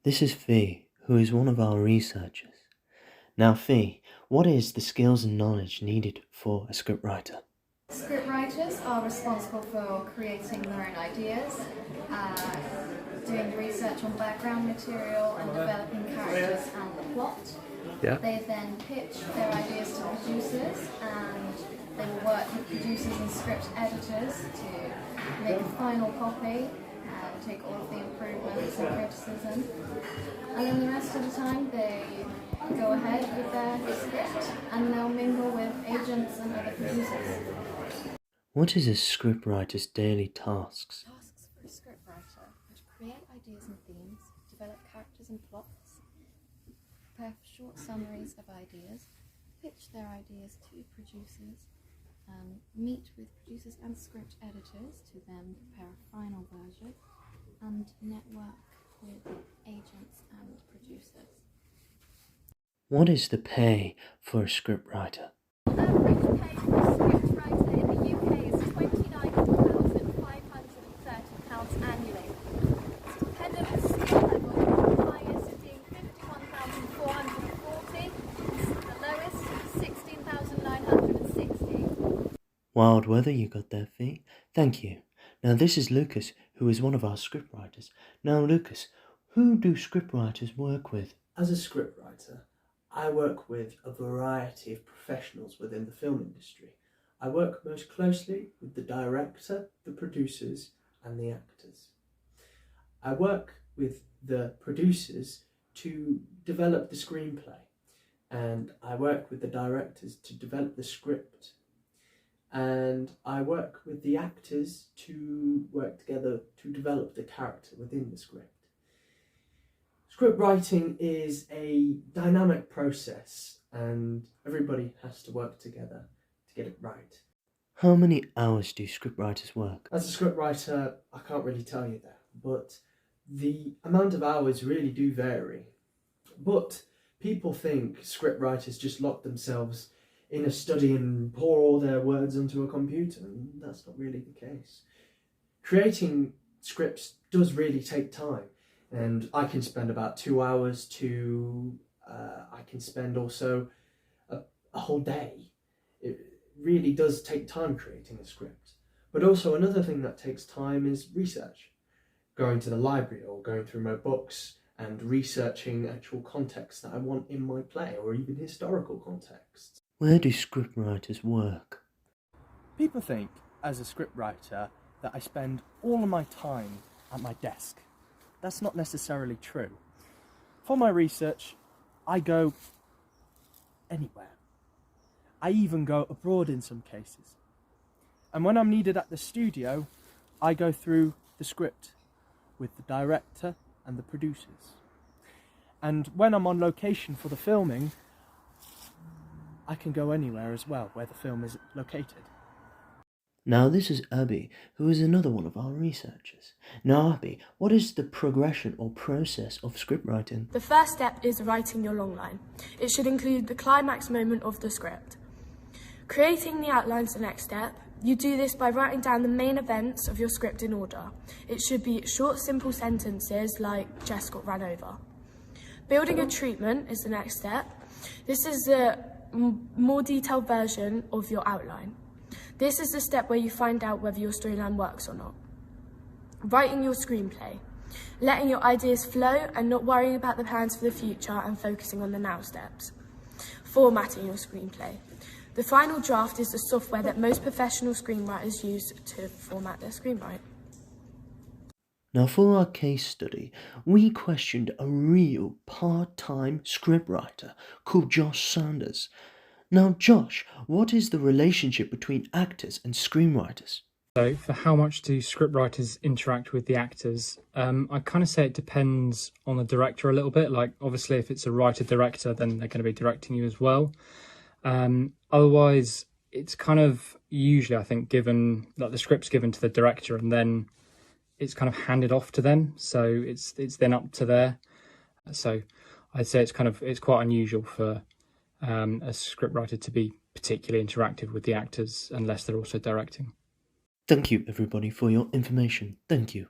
This is Fee, who is one of our researchers. Now Fee, what is the skills and knowledge needed for a scriptwriter? Scriptwriters are responsible for creating their own ideas, doing research on background material and developing characters and the plot. Yeah. They then pitch their ideas to producers, and they will work with producers and script editors to make a final copy and take all of the improvements and criticism. And then the rest of the time they go ahead with their script and they'll mingle with agents and other producers. What is a scriptwriter's daily tasks? Tasks for a scriptwriter are to create ideas and themes, develop characters and plots, prepare short summaries of ideas, pitch their ideas to producers, meet with producers and script editors to then prepare a final version, and network with agents and producers. What is the pay for a scriptwriter? Average pay for a scriptwriter in the UK is £29,530 annually. It's dependent on skill level, the highest being £51,440, the lowest £16,960. Wild weather you got there, Fee. Thank you. Now this is Lucas, who is one of our scriptwriters. Now Lucas, who do scriptwriters work with? As a scriptwriter, I work with a variety of professionals within the film industry. I work most closely with the director, the producers, and the actors. I work with the producers to develop the screenplay, and I work with the directors to develop the script, and I work with the actors to work together to develop the character within the script. Script writing is a dynamic process and everybody has to work together to get it right. How many hours do scriptwriters work? As a scriptwriter, I can't really tell you that, but the amount of hours really do vary. But people think scriptwriters just lock themselves in a study and pour all their words onto a computer, and that's not really the case. Creating scripts does really take time. And I can spend about 2 hours to, I can spend also a whole day. It really does take time creating a script. But also another thing that takes time is research. Going to the library or going through my books and researching actual context that I want in my play, or even historical contexts. Where do scriptwriters work? People think, as a scriptwriter, that I spend all of my time at my desk. That's not necessarily true. For my research, I go anywhere. I even go abroad in some cases. And when I'm needed at the studio, I go through the script with the director and the producers. And when I'm on location for the filming, I can go anywhere as well where the film is located. Now this is Abby, who is another one of our researchers. Now Abby, what is the progression or process of scriptwriting? The first step is writing your longline. It should include the climax moment of the script. Creating the outline is the next step. You do this by writing down the main events of your script in order. It should be short, simple sentences like Jess got ran over. Building a treatment is the next step. This is a more detailed version of your outline. This is the step where you find out whether your storyline works or not. Writing your screenplay. Letting your ideas flow and not worrying about the plans for the future and focusing on the now steps. Formatting your screenplay. The final draft is the software that most professional screenwriters use to format their screenwrite. Now for our case study, we questioned a real part-time scriptwriter called Josh Sanders. Now Josh, what is the relationship between actors and screenwriters? So for how much do scriptwriters interact with the actors, I kind of say it depends on the director a little bit. Like obviously if it's a writer-director, then they're going to be directing you as well. Otherwise, it's kind of usually, I think, given, like the script's given to the director and then it's kind of handed off to them. So it's then up to there. So I'd say it's quite unusual for a scriptwriter to be particularly interactive with the actors unless they're also directing. Thank you everybody for your information. Thank you.